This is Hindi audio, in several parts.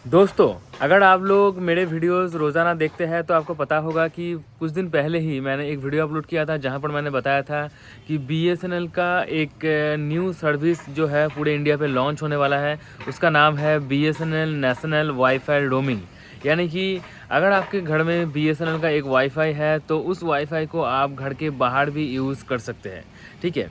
दोस्तों, अगर आप लोग मेरे वीडियोस रोज़ाना देखते हैं तो आपको पता होगा कि कुछ दिन पहले ही मैंने एक वीडियो अपलोड किया था जहां पर मैंने बताया था कि बीएसएनएल का एक न्यू सर्विस जो है पूरे इंडिया पे लॉन्च होने वाला है। उसका नाम है बीएसएनएल नेशनल वाईफाई रोमिंग। यानी कि अगर आपके घर में बीएसएनएल का एक वाईफाई है तो उस वाईफाई को आप घर के बाहर भी यूज़ कर सकते हैं। ठीक है,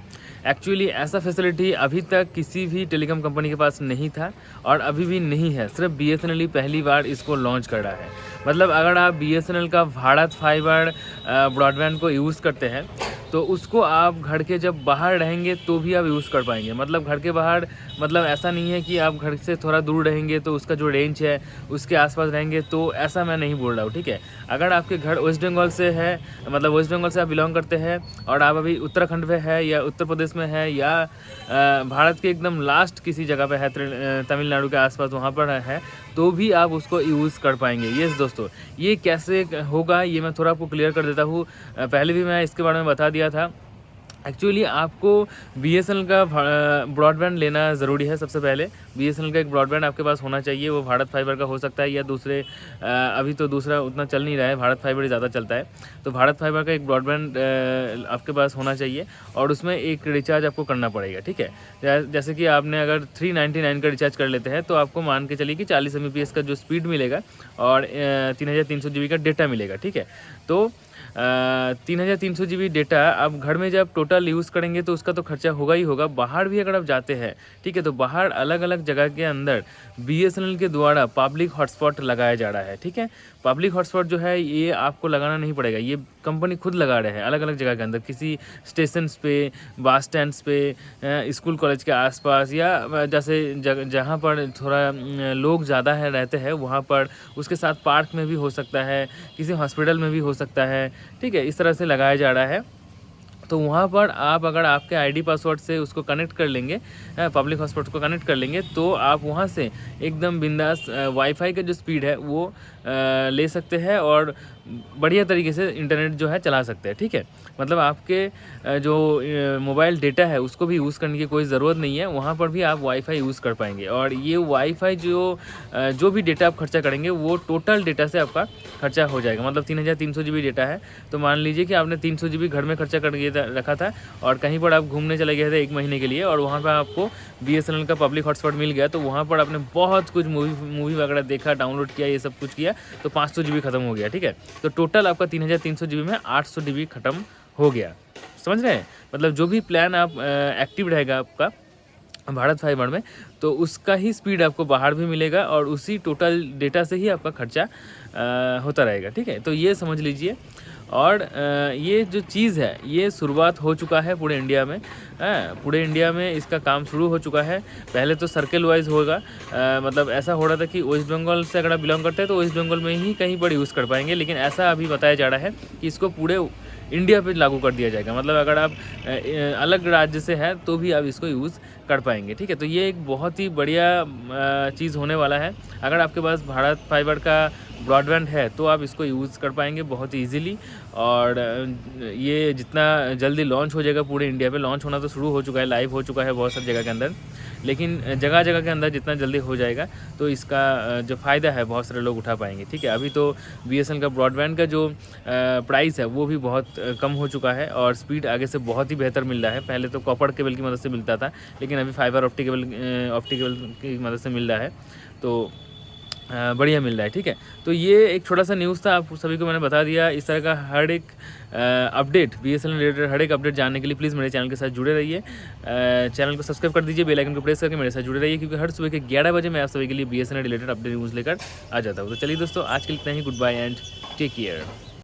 एक्चुअली ऐसा फैसिलिटी अभी तक किसी भी टेलीकॉम कंपनी के पास नहीं था और अभी भी नहीं है। सिर्फ बीएसएनएल ही पहली बार इसको लॉन्च कर रहा है। मतलब अगर आप बीएसएनएल का भारत फाइबर ब्रॉडबैंड को यूज़ करते हैं तो उसको आप घर के जब बाहर रहेंगे तो भी आप यूज़ कर पाएंगे। मतलब घर के बाहर मतलब ऐसा नहीं है कि आप घर से थोड़ा दूर रहेंगे तो उसका जो रेंज है उसके आसपास रहेंगे, तो ऐसा मैं नहीं बोल रहा हूँ। ठीक है, अगर आपके घर वेस्ट बंगाल से है, मतलब वेस्ट बंगाल से आप बिलोंग करते हैं और आप अभी उत्तराखंड में है या उत्तर प्रदेश में है या भारत के एकदम लास्ट किसी जगह पे है, तमिलनाडु के आसपास वहाँ पर है, तो भी आप उसको यूज़ कर पाएंगे। यस दोस्तों, ये कैसे होगा ये मैं थोड़ा आपको क्लियर कर देता हूँ। पहले भी मैं इसके बारे में बता दिया था। एक्चुअली आपको बीएसएनएल का ब्रॉडबैंड लेना ज़रूरी है। सबसे पहले बीएसएनएल का एक ब्रॉडबैंड आपके पास होना चाहिए। वो भारत फाइबर का हो सकता है या दूसरे, अभी तो दूसरा उतना चल नहीं रहा है, भारत फाइबर ही ज़्यादा चलता है। तो भारत फाइबर का एक ब्रॉडबैंड आपके पास होना चाहिए और उसमें एक रिचार्ज आपको करना पड़ेगा। ठीक है, जैसे कि आपने अगर 399 का रिचार्ज कर लेते हैं तो आपको मान के चलिए कि 40 Mbps का जो स्पीड मिलेगा और 3300 GB का डेटा मिलेगा। ठीक है, तो 3300 GB डेटा आप घर में जब टोटल यूज़ करेंगे तो उसका तो खर्चा होगा ही होगा। बाहर भी अगर आप जाते हैं, ठीक है, तो बाहर अलग अलग जगह के अंदर बीएसएनएल के द्वारा पब्लिक हॉटस्पॉट लगाया जा रहा है। ठीक है, पब्लिक हॉटस्पॉट जो है ये आपको लगाना नहीं पड़ेगा, ये कंपनी खुद लगा रहे हैं अलग अलग जगह के अंदर, किसी स्टेशन पे, बस स्टैंड पे, स्कूल कॉलेज के आसपास या जैसे जहाँ पर थोड़ा लोग ज़्यादा है रहते हैं वहाँ पर, उसके साथ पार्क में भी हो सकता है, किसी हॉस्पिटल में भी हो सकता है। ठीक है, इस तरह से लगाया जा रहा है। तो वहाँ पर आप अगर आपके आईडी पासवर्ड से उसको कनेक्ट कर लेंगे, पब्लिक हॉटस्पॉट को कनेक्ट कर लेंगे, तो आप वहाँ से एकदम बिंदास वाईफाई का जो स्पीड है वो ले सकते हैं और बढ़िया तरीके से इंटरनेट जो है चला सकते हैं। ठीक है, मतलब आपके जो मोबाइल डेटा है उसको भी यूज़ करने की कोई ज़रूरत नहीं है, वहाँ पर भी आप वाईफाई यूज़ कर पाएंगे। और ये वाईफाई जो भी डेटा आप खर्चा करेंगे वो टोटल डेटा से आपका खर्चा हो जाएगा। मतलब 3300 GB डेटा है तो मान लीजिए कि आपने 300 GB घर में खर्चा कर रखा था और कहीं पर आप घूमने चले गए थे 1 महीने के लिए और वहाँ पर आपको बीएसएनएल का पब्लिक हॉटस्पॉट मिल गया, तो वहाँ पर आपने बहुत कुछ मूवी वगैरह देखा, डाउनलोड किया, ये सब कुछ किया, तो 500 GB खत्म हो गया। ठीक है, तो टोटल आपका 3300 GB में 800 GB खत्म हो गया। समझ रहे हैं? मतलब जो भी प्लान आप एक्टिव रहेगा आपका भारत फाइबर में, तो उसका ही स्पीड आपको बाहर भी मिलेगा और उसी टोटल डेटा से ही आपका खर्चा होता रहेगा। ठीक है, तो ये समझ लीजिए। और ये जो चीज़ है ये शुरुआत हो चुका है पूरे इंडिया में। पूरे इंडिया में इसका काम शुरू हो चुका है। पहले तो सर्कल वाइज होगा, मतलब ऐसा हो रहा था कि वेस्ट बंगाल से अगर आप बिलोंग करते हैं तो वेस्ट बंगाल में ही कहीं पर यूज़ कर पाएंगे, लेकिन ऐसा अभी बताया जा रहा है कि इसको पूरे इंडिया पे लागू कर दिया जाएगा। मतलब अगर आप अलग राज्य से हैं तो भी आप इसको यूज़ कर पाएंगे। ठीक है, तो ये एक बहुत ही बढ़िया चीज़ होने वाला है। अगर आपके पास भारत फाइबर का ब्रॉडबैंड है तो आप इसको यूज़ कर पाएंगे बहुत ही ईजिली। और ये जितना जल्दी लॉन्च हो जाएगा, पूरे इंडिया पे लॉन्च होना तो शुरू हो चुका है, लाइव हो चुका है बहुत सारी जगह के अंदर, लेकिन जगह जगह के अंदर जितना जल्दी हो जाएगा तो इसका जो फ़ायदा है बहुत सारे लोग उठा पाएंगे। ठीक है, अभी तो बीएसएनएल का ब्रॉडबैंड का जो प्राइस है वो भी बहुत कम हो चुका है और स्पीड आगे से बहुत ही बेहतर मिल रहा है। पहले तो कॉपर केबल की मदद से मिलता था, लेकिन अभी फाइबर ऑप्टिक केबल की मदद से मिल रहा है, तो बढ़िया मिल रहा है। ठीक है, तो ये एक छोटा सा न्यूज़ था, आप सभी को मैंने बता दिया। इस तरह का हर एक अपडेट बीएसएनएल रिलेटेड हर एक अपडेट जानने के लिए प्लीज़ मेरे चैनल के साथ जुड़े रहिए। चैनल को सब्सक्राइब कर दीजिए, बेल आइकन को प्रेस करके मेरे साथ जुड़े रहिए, क्योंकि हर सुबह के 11 बजे मैं आप सभी के लिए बीएसएनएल रिलेटेड अपडेट न्यूज़ लेकर आ जाता हूँ। तो चलिए दोस्तों, आज के लिए इतना ही। Good bye and take care.